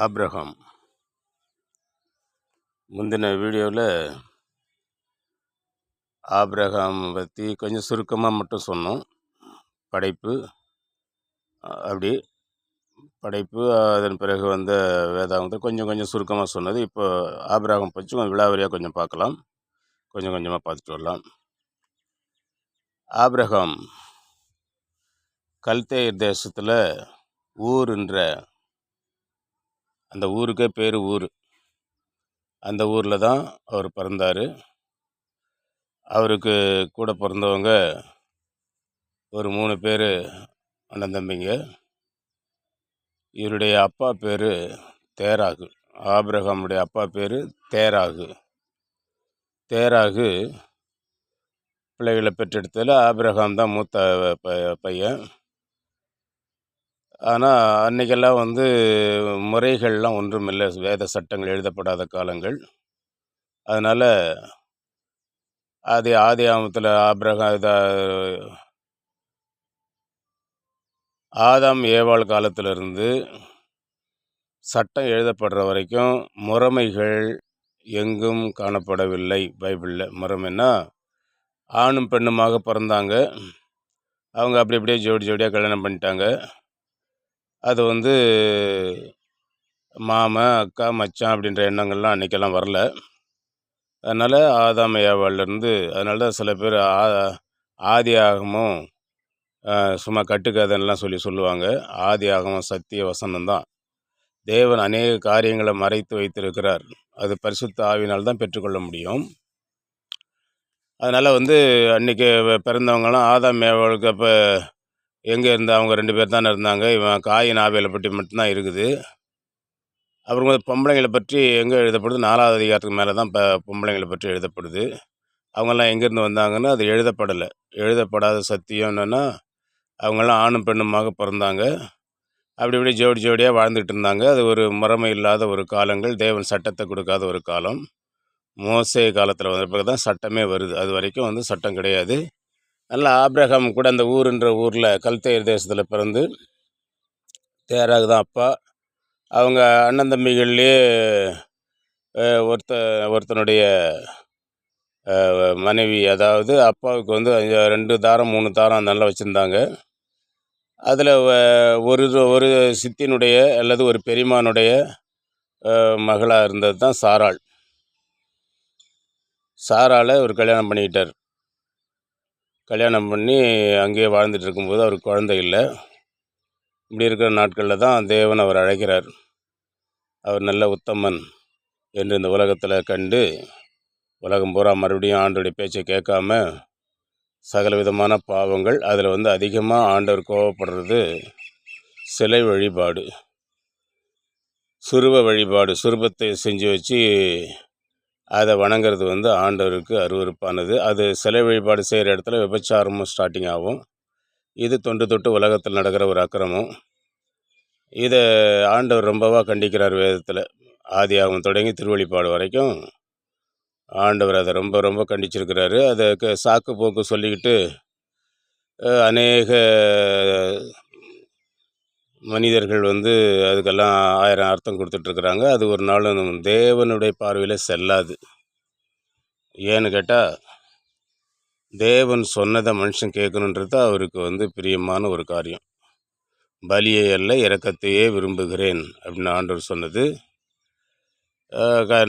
Abraham. முந்தின வீடியோவில் Abraham பற்றி கொஞ்சம் சுருக்கமாக மட்டும் சொன்னோம். படைப்பு, அப்படி படைப்பு, அதன் பிறகு வந்த வேதாகமத்தை கொஞ்சம் கொஞ்சம் சுருக்கமாக சொன்னது. இப்போ ஆபிரகாம் பற்றி கொஞ்சம் விலாவரியாக கொஞ்சம் பார்க்கலாம். கொஞ்சம் கொஞ்சமாக பார்த்துட்டு வரலாம். ஆபிரகாம் கல்தேயர் தேசத்தில் ஊருன்ற அந்த ஊருக்கே பேர் ஊர். அந்த ஊரில் தான் அவர் பிறந்தார். அவருக்கு கூட பிறந்தவங்க ஒரு 3 பேர் அண்ணன் தம்பிங்க. இவருடைய அப்பா பேர் தேராகு. ஆபிரகாமுடைய அப்பா பேர் தேராகு. தேராகு பிள்ளைகளை பெற்றெடுத்ததில் ஆபிரகாம் தான் மூத்த பையன். ஆனால் அன்றைக்கெல்லாம் முறைகள்லாம் ஒன்றும் இல்லை, வேத சட்டங்கள் எழுதப்படாத காலங்கள். அதனால் ஆதி ஆமத்தில் ஆதாம் ஏவாள் காலத்திலிருந்து சட்டம் எழுதப்படுற வரைக்கும் முறைமைகள் எங்கும் காணப்படவில்லை. பைபிளில் முறைமைன்னா ஆணும் பெண்ணுமாக பிறந்தாங்க. அவங்க அப்படி அப்படியே ஜோடியாக கல்யாணம் பண்ணிட்டாங்க. அது மாமன், அக்கா, மச்சான் அப்படின்ற எண்ணங்கள்லாம் அன்றைக்கெல்லாம் வரல. அதனால் ஆதாம் ஏவாள்லேருந்து அதனால தான் சில பேர் ஆதி ஆகமும் சும்மா கட்டுக்கதைன்னெலாம் சொல்லுவாங்க. ஆதி ஆகமம் சத்திய வசனம் தான். தேவன் அநேக காரியங்களை மறைத்து வைத்திருக்கிறார். அது பரிசுத்த ஆவியினால் தான் பெற்றுக்கொள்ள முடியும். அதனால் அன்றைக்கி பிறந்தவங்களாம் ஆதாம் ஏவாளுக்கு அப்போ எங்கே இருந்தால் அவங்க 2 பேர் தானே இருந்தாங்க. இவன் காயின் ஆபேலை பற்றி மட்டும்தான் இருக்குது. அப்புறம் பொம்பளைங்களை பற்றி எங்கே எழுதப்படுது? 4வது அதிகாரத்துக்கு மேலே தான் பொம்பளைங்களை பற்றி எழுதப்படுது. அவங்கெல்லாம் எங்கேருந்து வந்தாங்கன்னு அது எழுதப்படலை. எழுதப்படாத சத்தியம் என்னென்னா அவங்கெல்லாம் ஆணும் பெண்ணுமாக பிறந்தாங்க. அப்படி இப்படி ஜோடியாக வாழ்ந்துட்டு இருந்தாங்க. அது ஒரு முறைமை இல்லாத ஒரு காலங்கள், தேவன் சட்டத்தை கொடுக்காத ஒரு காலம். மோசே காலத்தில் வந்த பிறகு தான் சட்டமே வருது. அது வரைக்கும் சட்டம் கிடையாது. அதனால் ஆபிரகாம் கூட அந்த ஊருன்ற ஊரில் கல்தேயர் தேசத்தில் பிறந்து, தேராகு தான் அப்பா. அவங்க அண்ணன் தம்பிகள்லேயே ஒருத்தனுடைய மனைவி, அதாவது அப்பாவுக்கு 2 தாரம் 3 தாரம் நல்லா வச்சுருந்தாங்க. அதில் ஒரு சித்தினுடைய அல்லது ஒரு பெரியம்மானுடைய மகளாக இருந்தது தான் சாராள். சாராளை ஒரு கல்யாணம் பண்ணிக்கிட்டார். கல்யாணம் பண்ணி அங்கேயே வாழ்ந்துட்டு இருக்கும்போது அவருக்கு குழந்தை இல்லை. இப்படி இருக்கிற நாட்களில் தான் தேவன் அவர் அழைக்கிறார். அவர் நல்ல உத்தமன் என்று இந்த உலகத்தில் கண்டு, உலகம் பூரா மறுபடியும் ஆண்டோடைய பேச்சை கேட்காம சகல விதமான பாவங்கள், அதில் அதிகமாக ஆண்டவர் கோபப்படுறது சிலை வழிபாடு, சுருவ வழிபாடு. சுரூபத்தை செஞ்சு வச்சு அதை வணங்குறது ஆண்டவருக்கு அருவருப்பானது. அது சிலை வழிபாடு செய்கிற இடத்துல விபச்சாரமும் ஸ்டார்டிங் ஆகும். இது தொன்று தொட்டு உலகத்தில் நடக்கிற ஒரு அக்கிரமம். இதை ஆண்டவர் ரொம்பவா கண்டிக்கிறார் வேதத்தில். ஆதியாகமம் தொடங்கி திருவெளிப்பாடு வரைக்கும் ஆண்டவர் அதை ரொம்ப ரொம்ப கண்டிச்சிருக்கிறாரு. அதுக்கு சாக்கு போக்கு சொல்லிக்கிட்டு அநேக மனிதர்கள் அதுக்கெல்லாம் 1000 அர்த்தம் கொடுத்துட்ருக்குறாங்க. அது ஒரு நாள் தேவனுடைய பார்வையில் செல்லாது. ஏன்னு கேட்டால், தேவன் சொன்னதை மனுஷன் கேட்கணுன்றது அவருக்கு பிரியமான ஒரு காரியம். பலியை அல்ல இரக்கத்தையே விரும்புகிறேன் அப்படின்னு ஆண்டவர் சொன்னது.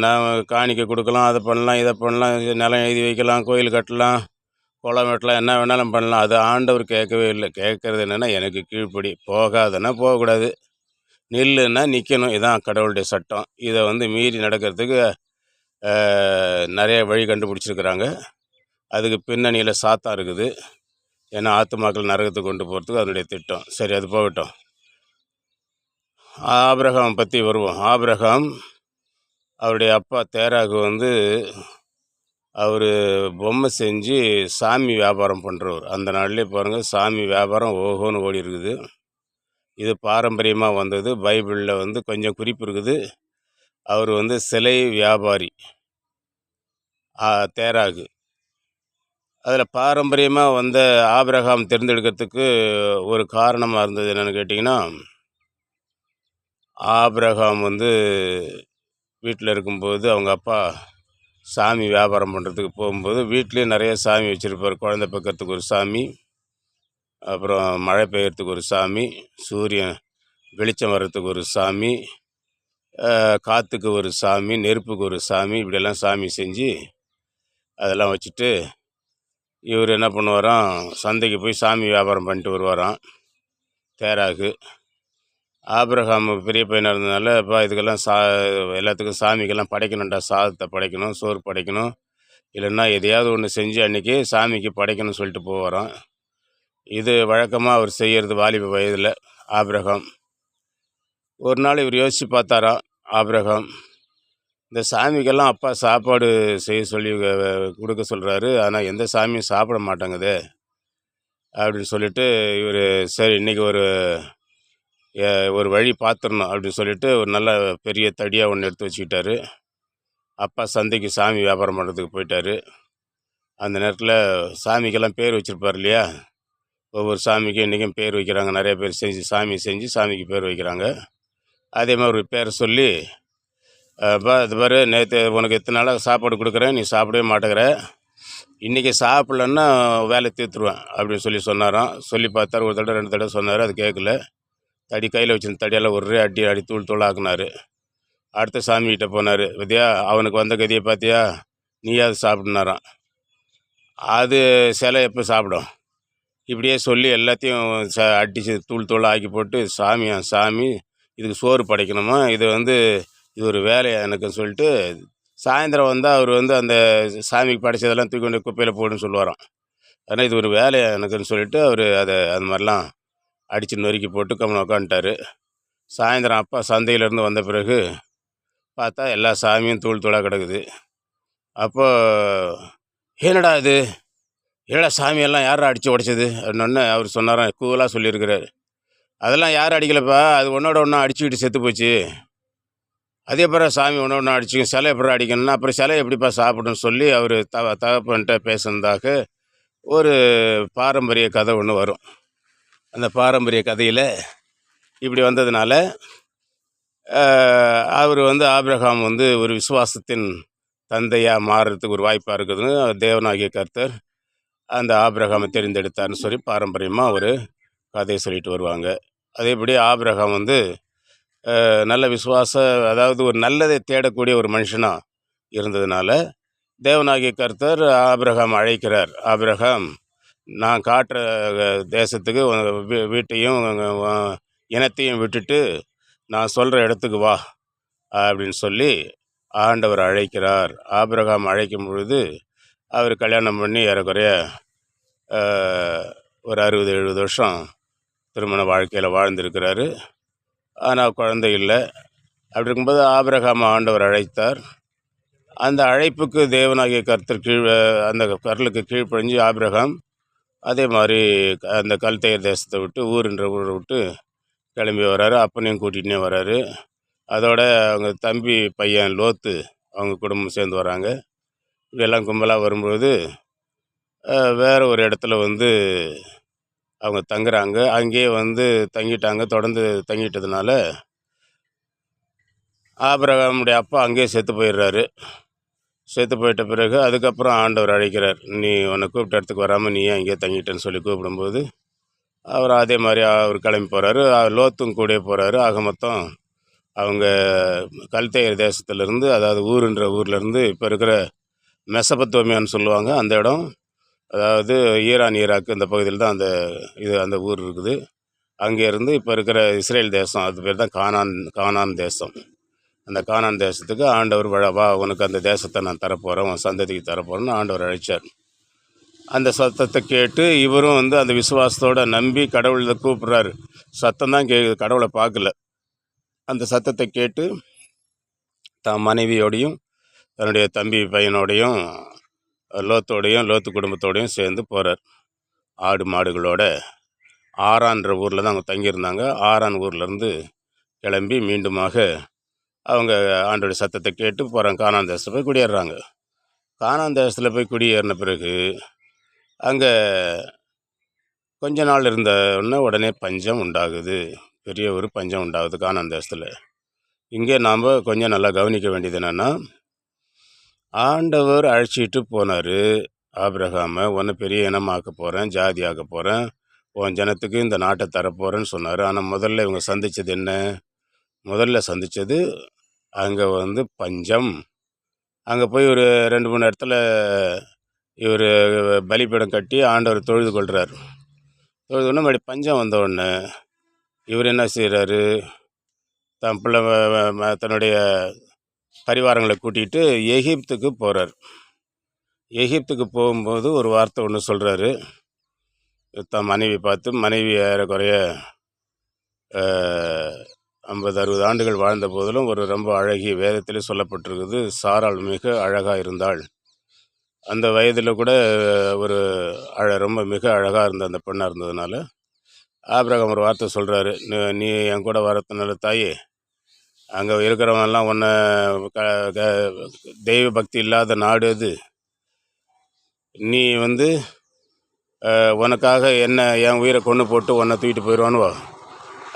நான் காணிக்கை கொடுக்கலாம், அதை பண்ணலாம், இதை பண்ணலாம், நிலம் எழுதி வைக்கலாம், கோயில் கட்டலாம், குளம் வெட்டலாம், என்ன வேணாலும் பண்ணலாம். அது ஆண்டவர் கேட்கவே இல்லை. கேட்குறது என்னென்னா, எனக்கு கீழ்ப்படி. போகாதன்னா போகக்கூடாது, நில்லுன்னா நிற்கணும். இதுதான் கடவுளுடைய சட்டம். இதை மீறி நடக்கிறதுக்கு நிறைய வழி கண்டுபிடிச்சிருக்கிறாங்க. அதுக்கு பின்னணியில் சாத்தான் இருக்குது. ஏன்னா ஆத்துமாக்கள் நரகத்துக்கு கொண்டு போகிறதுக்கு அதனுடைய திட்டம். சரி, அது போகட்டும். ஆபிரகாம் பற்றி வருவோம். ஆபிரகாம் அவருடைய அப்பா தேராகு அவர் பொம்மை செஞ்சு சாமி வியாபாரம் பண்ணுறவர். அந்த நாள்லேயே பாருங்கள், சாமி வியாபாரம் ஓஹோன்னு ஓடி இருக்குது. இது பாரம்பரியமாக வந்தது. பைபிளில் கொஞ்சம் குறிப்பு இருக்குது. அவர் சிலை வியாபாரி தேராகு. அதில் பாரம்பரியமாக ஆபிரகாம் தேர்ந்தெடுக்கிறதுக்கு ஒரு காரணமாக இருந்தது என்னென்னு கேட்டிங்கன்னா, ஆபிரகாம் வந்து வீட்டில் இருக்கும்போது அவங்க அப்பா சாமி வியாபாரம் பண்ணுறதுக்கு போகும்போது வீட்லேயே நிறைய சாமி வச்சுருப்பார். குழந்தை பெக்கறதுக்கு ஒரு சாமி, அப்புறம் மழை பெய்யறதுக்கு ஒரு சாமி, சூரியன் வெளிச்சம் வர்றதுக்கு ஒரு சாமி, காற்றுக்கு ஒரு சாமி, நெருப்புக்கு ஒரு சாமி, இப்படியெல்லாம் சாமி செஞ்சு அதெல்லாம் வச்சுட்டு இவர் என்ன பண்ணுவாராம், சந்தைக்கு போய் சாமி வியாபாரம் பண்ணிட்டு வருவாராம் தேராகு. ஆபிரகாம் பெரிய பையனாக இருந்ததுனால, "அப்பா இதுக்கெல்லாம் எல்லாத்துக்கும் சாமிக்கெல்லாம் படைக்கணும்டா, சாதத்தை படைக்கணும், சோறு படைக்கணும், இல்லைன்னா எதையாவது ஒன்று செஞ்சு அன்றைக்கி சாமிக்கு படைக்கணும்னு" சொல்லிட்டு போவாராம். இது வழக்கமாக அவர் செய்கிறது வாலிப வயதில் ஆபிரகாம். ஒரு நாள் இவர் யோசித்து பார்த்தாராம் ஆபிரகாம், இந்த சாமிக்கெல்லாம் அப்பா சாப்பாடு செய்ய சொல்லி கொடுக்க சொல்கிறாரு, ஆனால் எந்த சாமியும் சாப்பிட மாட்டேங்குதே அப்படின்னு சொல்லிட்டு இவர், சரி இன்றைக்கி ஒரு வழி பார்த்துடணும் அப்படின்னு சொல்லிட்டு ஒரு நல்ல பெரிய தடியாக ஒன்று எடுத்து வச்சுக்கிட்டாரு. அப்பா சந்தைக்கு சாமி வியாபாரம் பண்ணுறதுக்கு போயிட்டார். அந்த நேரத்தில் சாமிக்கெல்லாம் பேர் வச்சுருப்பார் இல்லையா, ஒவ்வொரு சாமிக்கும் இன்றைக்கும் பேர் வைக்கிறாங்க, நிறைய பேர் செஞ்சு சாமிக்கு பேர் வைக்கிறாங்க. அதே மாதிரி ஒரு பேரை சொல்லி, "அப்பா இது பாரு, நேற்று உனக்கு எத்தனை நாளாக சாப்பாடு கொடுக்குறேன், நீ சாப்பிடவே மாட்டேங்கிற, இன்றைக்கி சாப்பிட்லன்னா வேலை தீர்த்துருவேன்" அப்படின்னு சொன்னாராம். சொல்லி பார்த்தாரு, ஒரு தடவை 2 தடவை சொன்னார், அது கேட்கல. தடி கையில் வச்சிருந்த தடியெல்லாம் ஒரே அடி தூள் ஆக்குனார். அடுத்த சாமிகிட்ட போனார், "வித்யா அவனுக்கு வந்த கதியை பார்த்தியா, நீயாவது சாப்பிட்னாராம், அது சிலை எப்போ சாப்பிடும்?" இப்படியே சொல்லி எல்லாத்தையும் அடித்து தூள் ஆக்கி போட்டு, சாமி இதுக்கு சோறு படைக்கணுமா, இது ஒரு வேலையா எனக்குன்னு சொல்லிட்டு, சாயந்தரம் வந்தால் அவர் அந்த சாமிக்கு படைச்சதெல்லாம் தூக்கி கொண்டு குப்பையில் போடுன்னு சொல்லுவாராம். ஆனால் இது ஒரு வேலையா எனக்குன்னு சொல்லிட்டு அவர் அது மாதிரிலாம் அடித்து நொறுக்கி போட்டு கம்முன்னு உக்காந்துட்டார். சாயந்தரம் அப்பா சந்தையிலேருந்து வந்த பிறகு பார்த்தா எல்லா சாமியும் தூளாக கிடக்குது. அப்போ, "என்னடா இது, என்னடா சாமியெல்லாம் யாரா அடித்து உடைச்சது?" அப்படின்னோடனே அவர் சொன்னாராம், கூலாக சொல்லியிருக்கிறார், "அதெல்லாம் யாரும் அடிக்கலப்பா, அது ஒன்றோட ஒன்றா அடிச்சுக்கிட்டு செத்து போச்சு. அதே பிறகு சாமி ஒன்றா அடிச்சுக்கும், சிலை எப்படி அடிக்கணும்னா அப்புறம் சிலை எப்படிப்பா சாப்பிடுன்னு" சொல்லி அவர் தகப்பன்கிட்ட பேசுனதாக ஒரு பாரம்பரிய கதை ஒன்று வரும். அந்த பாரம்பரிய கதையில் இப்படி வந்ததுனால அவர் ஆபிரகாம் ஒரு விசுவாசத்தின் தந்தையாக மாறுறதுக்கு ஒரு வாய்ப்பாக இருக்குதுன்னு தேவனாகிய கர்த்தர் அந்த ஆபிரகாமை தெரிந்தெடுத்தார்னு சொல்லி பாரம்பரியமாக ஒரு கதையை சொல்லிட்டு வருவாங்க. அதேபடி ஆபிரகாம் நல்ல அதாவது ஒரு நல்லதை தேடக்கூடிய ஒரு மனுஷனாக இருந்ததுனால தேவனாகிய கர்த்தர் ஆபிரகாம் அழைக்கிறார். "ஆபிரகாம், நான் காட்டுற தேசத்துக்கு வீட்டையும் இனத்தையும் விட்டுட்டு நான் சொல்கிற இடத்துக்கு வா" அப்படின்னு சொல்லி ஆண்டவர் அழைக்கிறார். ஆபிரகாம் அழைக்கும் பொழுது அவர் கல்யாணம் பண்ணி ஏறக்குறைய ஒரு 60-70 வருஷம் திருமண வாழ்க்கையில் வாழ்ந்திருக்கிறாரு. ஆனால் குழந்தை இல்லை. அப்படி இருக்கும்போது ஆபிரகாம் ஆண்டவர் அழைத்தார். அந்த அழைப்புக்கு தேவனாகிய கர்த்தர் அந்த கர்லுக்கு கீழ்ப்படிஞ்சு ஆபிரகாம் அதே மாதிரி அந்த கல்தேயர் தேசத்தை விட்டு ஊருன்ற ஊரை விட்டு கிளம்பி வர்றாரு. அப்பனையும் கூட்டிகிட்டே வர்றாரு. அதோட அவங்க தம்பி பையன் லோத்து அவங்க குடும்பம் சேர்ந்து வராங்க. இப்படியெல்லாம் கும்பலாக வரும்பொழுது வேறு ஒரு இடத்துல அவங்க தங்குறாங்க. அங்கேயே தங்கிட்டாங்க. தொடர்ந்து தங்கிட்டதுனால ஆபிரகாமுடைய அப்பா அங்கேயே செத்து போயிடுறாரு. செத்து போயிட்ட பிறகு அதுக்கப்புறம் ஆண்டவர் அழைக்கிறார், "நீ உன்னை கூப்பிட்ட இடத்துக்கு வராமல் நீ ஏன் அங்கேயே தங்கிட்டேன்னு" சொல்லி கூப்பிடும்போது அவர் அதே மாதிரி அவர் கிளம்பி போகிறாரு. லோத்தும் கூட போகிறாரு. ஆக மொத்தம் அவங்க கல்தேயர் தேசத்துலேருந்து, அதாவது ஊருன்ற ஊர்லேருந்து இப்போ இருக்கிற மெசபத்தோமியான்னு சொல்லுவாங்க அந்த இடம், அதாவது ஈராக் இந்த பகுதியில் தான் அந்த ஊர் இருக்குது. அங்கேருந்து இப்போ இருக்கிற இஸ்ரேல் தேசம், அது பேர் தான் கானான் தேசம். அந்த கானான் தேசத்துக்கு ஆண்டவர் வா, உனக்கு அந்த தேசத்தை நான் தரப்போகிறேன், உன் சந்ததிக்கு தரப்போகிறேன்னு ஆண்டவர் அழைச்சார். அந்த சத்தத்தை கேட்டு இவரும் அந்த விசுவாசத்தோடு நம்பி கடவுளை கூப்பிட்றாரு. சத்தம் தான் கேட்குது, கடவுளை பார்க்கல. அந்த சத்தத்தை கேட்டு தான் மனைவியோடையும் தன்னுடைய தம்பி பையனோடையும் லோத்து குடும்பத்தோடையும் சேர்ந்து போகிறார். ஆடு மாடுகளோட ஆரான்ற ஊரில் தான் அவங்க தங்கியிருந்தாங்க. ஆரான் ஊர்லேருந்து கிளம்பி மீண்டுமாக அவங்க ஆண்டோடைய சத்தத்தை கேட்டு போகிறாங்க. கானான் தேசத்தில் போய் குடியேறுறாங்க. கானான் தேசத்தில் போய் குடியேறின பிறகு அங்கே கொஞ்ச நாள் இருந்தோடனே உடனே பஞ்சம் உண்டாகுது. பெரிய ஒரு பஞ்சம் உண்டாகுது கானான் தேசத்தில். இங்கே நாம் கொஞ்சம் நல்லா கவனிக்க வேண்டியது என்னென்னா, ஆண்டவர் அழைச்சிட்டு போனார் ஆபிரகாமை, உன்னை பெரிய இனமாக்க போகிறேன், ஜாதி ஆக்க போகிறேன், உன் ஜனத்துக்கு இந்த நாட்டை தரப்போகிறேன்னு சொன்னார். ஆனால் முதல்ல இவங்க சந்தித்தது என்ன? முதல்ல சந்தித்தது அங்கே பஞ்சம். அங்கே போய் ஒரு 2-3 இடத்துல இவர் பலிபீடம் கட்டி ஆண்டவர் தொழுது கொள்கிறார். தொழுதுன்னா மறுபடி பஞ்சம் வந்தவுடனே இவர் என்ன செய்கிறாரு? தன் பிள்ளை தன்னுடைய பரிவாரங்களை கூட்டிகிட்டு எகிப்துக்கு போகிறார். எகிப்துக்கு போகும்போது ஒரு வார்த்தை ஒன்று சொல்கிறாரு. தன் மனைவி பார்த்து, மனைவி ஏறக்குறைய 50-60 ஆண்டுகள் வாழ்ந்த போதிலும் ஒரு ரொம்ப அழகிய, வேதத்திலே சொல்லப்பட்டிருக்குது, சாராள் மிக அழகாக இருந்தாள். அந்த வயதில் கூட ஒரு ரொம்ப மிக அழகாக இருந்த அந்த பெண்ணாக இருந்ததுனால ஆபிரகாம் ஒரு வார்த்தை சொல்கிறாரு. நீ என் கூட வரதுனால தாயே, அங்கே இருக்கிறவங்கெல்லாம் உன்னை தெய்வ பக்தி இல்லாத நாடு அது, நீ உனக்காக என் உயிரை கொண்டு போட்டு உன்னை தூக்கிட்டு போயிடுவானுவோ,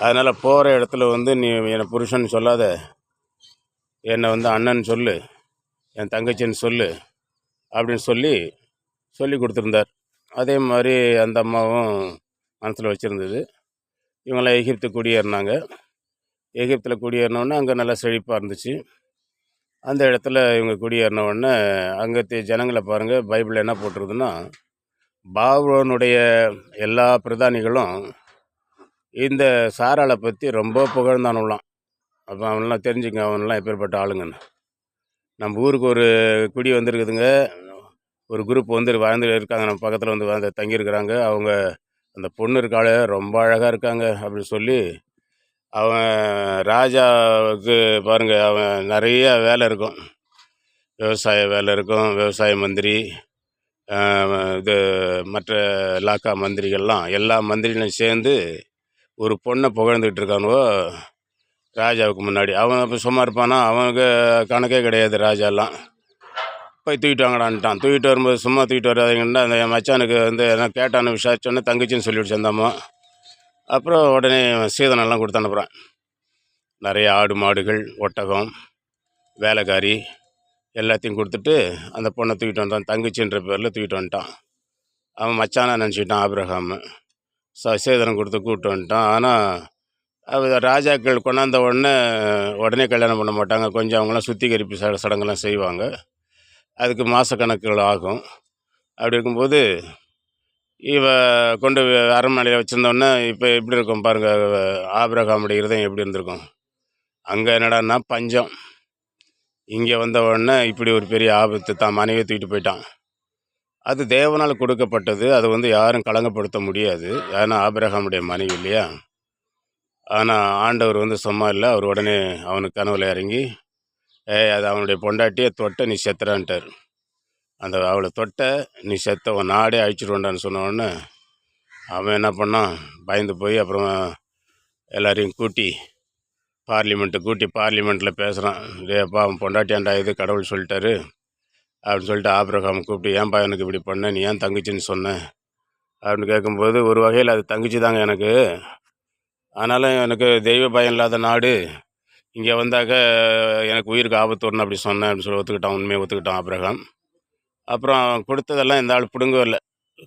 அதனால் போகிற இடத்துல நீ என்னை புருஷன் சொல்லாத, என்னை அண்ணன் சொல்லு, என் தங்கச்சின்னு சொல்லு அப்படின்னு சொல்லி கொடுத்துருந்தார். அதே மாதிரி அந்த அம்மாவும் மனசில் வச்சுருந்தது. இவங்களாம் எகிப்து குடியேறினாங்க. எகிப்தில் குடியேறினோடனே அங்கே நல்லா செழிப்பாக இருந்துச்சு. அந்த இடத்துல இவங்க குடியேறினவுடனே அங்கே ஜனங்களை பாருங்கள், பைபிளில் என்ன போட்டிருக்குதுன்னா, பாபிலோனுடைய எல்லா பிரதானிகளும் இந்த சாராளை பற்றி ரொம்ப புகழ்ந்தானுலாம். அப்போ அவனெலாம் தெரிஞ்சுங்க, அவனெலாம் எப்பேற்பட்ட ஆளுங்கன்னு. நம்ம ஊருக்கு ஒரு குடி வந்திருக்குதுங்க, ஒரு குரூப் வாழ்ந்து இருக்காங்க, நம்ம பக்கத்தில் வந்து தங்கியிருக்கிறாங்க. அவங்க அந்த பொண்ணு இருக்காள், ரொம்ப அழகாக இருக்காங்க அப்படின்னு சொல்லி, அவன் ராஜாவுக்கு பாருங்கள், அவன் நிறைய வேலை இருக்கும், விவசாய வேலை இருக்கும், விவசாய மந்திரி, இது மற்ற இலாக்கா மந்திரிகள்லாம், எல்லா மந்திரிகளும் சேர்ந்து ஒரு பொண்ணை புகழ்ந்துக்கிட்டு இருக்கானுவோ ராஜாவுக்கு முன்னாடி. அவன் இப்போ சும்மா இருப்பானா? அவனுக்கு கணக்கே கிடையாது. ராஜாலாம் போய் தூக்கிட்டு வாங்கடான்ட்டான். தூக்கிட்டு வரும்போது சும்மா தூக்கிட்டு வராதிங்கன்னா, அந்த என் மச்சானுக்கு என்ன கேட்டான்னு விசாரிச்சோன்னே தங்கச்சின்னு சொல்லிவிட்டு சேர்ந்தாமா. அப்புறம் உடனே சீதனெல்லாம் கொடுத்து அனுப்புகிறான். நிறைய ஆடு மாடுகள், ஒட்டகம், வேலைக்காரி எல்லாத்தையும் கொடுத்துட்டு அந்த பொண்ணை தூக்கிட்டு வந்தான். தங்கச்சின்ற பேரில் தூக்கிட்டு வந்துட்டான். அவன் மச்சானா நினச்சிக்கிட்டான் ஆபிரகாம். சேதனம் கொடுத்து கூப்பிட்டு வந்துட்டான். ஆனால் ராஜாக்கள் கொண்டாந்த உடனே கல்யாணம் பண்ண மாட்டாங்க. கொஞ்சம் அவங்களாம் சுத்திகரிப்பு சடங்கெல்லாம் செய்வாங்க. அதுக்கு மாதக்கணக்குகள் ஆகும். அப்படி இருக்கும்போது கொண்டு அரண்மனையில் வச்சுருந்தோடனே இப்போ எப்படி இருக்கும் பாருங்கள், ஆபிரகாமுடைய இருதயம் எப்படி இருந்திருக்கும். அங்கே என்னடான்னா பஞ்சம், இங்கே வந்த இப்படி ஒரு பெரிய ஆபத்து, தான் மனைவியை தூக்கிட்டு போயிட்டான். அது தேவனால் கொடுக்கப்பட்டது, அது யாரும் களங்கப்படுத்த முடியாது. ஏன்னா ஆபிரகாமுடைய மனைவி இல்லையா. ஆனால் ஆண்டவர் சும்மா இல்லை, அவர் உடனே அவனுக்கு கனவுல இறங்கி, அது அவனுடைய பொண்டாட்டியை தொட்ட நீ செத்துறான்ட்டார். அவளை தொட்ட நீ செத்த, உன் நாடே அழிச்சிடுவோண்டான்னு சொன்ன உடனே அவன் என்ன பண்ணான், பயந்து போய் அப்புறம் எல்லாரையும் கூட்டி பார்லிமெண்ட்டில் பேசுகிறான். டேப்பா, அவன் பொண்டாட்டியாண்டா இது கடவுள் சொல்லிட்டாரு அப்படின்னு சொல்லிட்டு ஆபிரகாம் கூப்பிட்டு, ஏன்பா எனக்கு இப்படி பண்ண, நீ ஏன் தங்கச்சின்னு சொன்ன அப்படின்னு கேட்கும்போது, ஒரு வகையில் அது தங்கச்சி தாங்க எனக்கு, ஆனாலும் எனக்கு தெய்வ பயம் இல்லாத நாடு, இங்கே வந்தாக்க எனக்கு உயிருக்கு ஆபத்து வரணும் அப்படி சொன்னேன் அப்படின்னு சொல்லி ஒத்துக்கிட்டான். உண்மையை ஒத்துக்கிட்டான் ஆபிரகாம். அப்புறம் கொடுத்ததெல்லாம் இந்த ஆள் பிடுங்கவில்லை.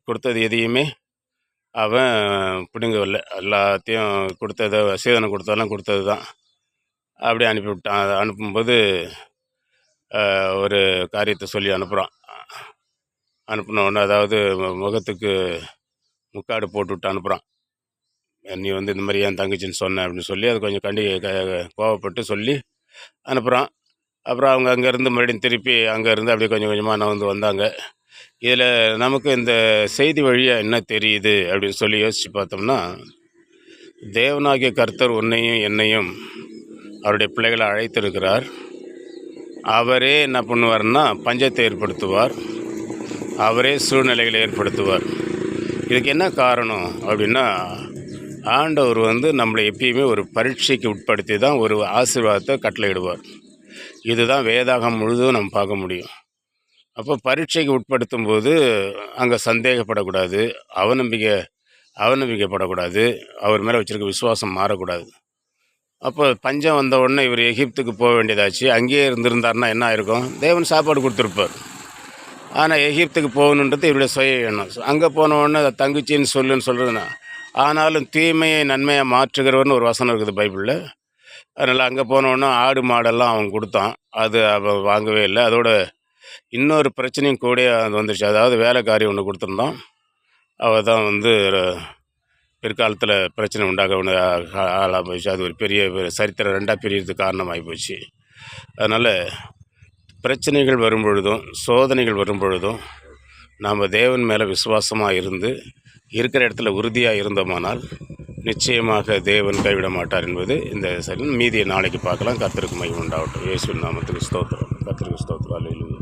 கொடுத்தது எதையுமே அவன் பிடுங்கவில்லை. எல்லாத்தையும் கொடுத்ததை, சீதனம் கொடுத்ததெல்லாம் கொடுத்தது தான். அப்படியே அனுப்பிவிட்டான். அதை அனுப்பும்போது ஒரு காரியத்தை சொல்லி அனுப்புகிறான். அனுப்பினோடனே அதாவது முகத்துக்கு முக்காடு போட்டுவிட்டு அனுப்புகிறான். நீ இந்த மாதிரி என் தங்கச்சின்னு சொன்ன அப்படின்னு சொல்லி அது கொஞ்சம் கோவப்பட்டு சொல்லி அனுப்புகிறான். அப்புறம் அவங்க அங்கேருந்து மறுபடியும் திருப்பி அங்கேருந்து அப்படியே கொஞ்சம் கொஞ்சமாக வந்தாங்க. இதில் நமக்கு இந்த செய்தி வழியாக என்ன தெரியுது அப்படின்னு சொல்லி யோசித்து பார்த்தோம்னா, தேவனாகிய கர்த்தர் உன்னையும் என்னையும் அவருடைய பிள்ளைகளை அழைத்திருக்கிறார். அவரே என்ன பண்ணுவார்னா பஞ்சத்தை ஏற்படுத்துவார், அவரே சூழ்நிலைகளை ஏற்படுத்துவார். இதுக்கு என்ன காரணம் அப்படின்னா, ஆண்டவர் நம்மளை எப்பயுமே ஒரு பரீட்சைக்கு உட்படுத்தி தான் ஒரு ஆசீர்வாதத்தை கட்டளையிடுவார். இதுதான் வேதாகம் முழுதும் நம்ம பார்க்க முடியும். அப்போ பரீட்சைக்கு உட்படுத்தும் போது அங்கே சந்தேகப்படக்கூடாது, அவநம்பிக்கைப்படக்கூடாது, அவர் மேலே வச்சுருக்க விசுவாசம் மாறக்கூடாது. அப்போ பஞ்சம் வந்த உடனே இவர் எகிப்துக்கு போக வேண்டியதாச்சு. அங்கேயே இருந்திருந்தாருன்னா என்ன ஆயிருக்கும்? தேவன் சாப்பாடு கொடுத்துருப்பார். ஆனால் எகிப்துக்கு போகணுன்றது இவருடைய சுய எண்ணம். அங்கே போன உடனே தங்கச்சின்னு சொல்லுன்னு சொல்கிறதுனா, ஆனாலும் தீமையை நன்மையாக மாற்றுகிறவர்னு ஒரு வசனம் இருக்குது பைபிளில். அதனால் அங்கே போன உடனே ஆடு மாடெல்லாம் அவன் கொடுத்தான். அது அவள் வாங்கவே இல்லை. அதோட இன்னொரு பிரச்சனையும் கூட அது வந்துருச்சு. அதாவது வேலைக்காரி ஒன்று கொடுத்துருந்தோம். அவள் தான் பிற்காலத்தில் பிரச்சனை உண்டாக ஒன்று ஆளாக போயிடுச்சு. அது ஒரு பெரிய சரித்திரம் 2ஆக பிரியறதுக்கு காரணமாகி போச்சு. அதனால் பிரச்சனைகள் வரும் பொழுதும் சோதனைகள் வரும் பொழுதும் நாம் தேவன் மேலே விசுவாசமாக இருந்து இருக்கிற இடத்துல உறுதியாக இருந்தோமானால் நிச்சயமாக தேவன் கைவிட மாட்டார் என்பது இந்த சரி. மீதியை நாளைக்கு பார்க்கலாம். கர்த்தருக்கு மகிமை உண்டாகட்டும். இயேசுவின் நாமத்துக்கு ஸ்தோத்திரம். கர்த்தருக்கு ஸ்தோத்திரம். அல்லேலூயா.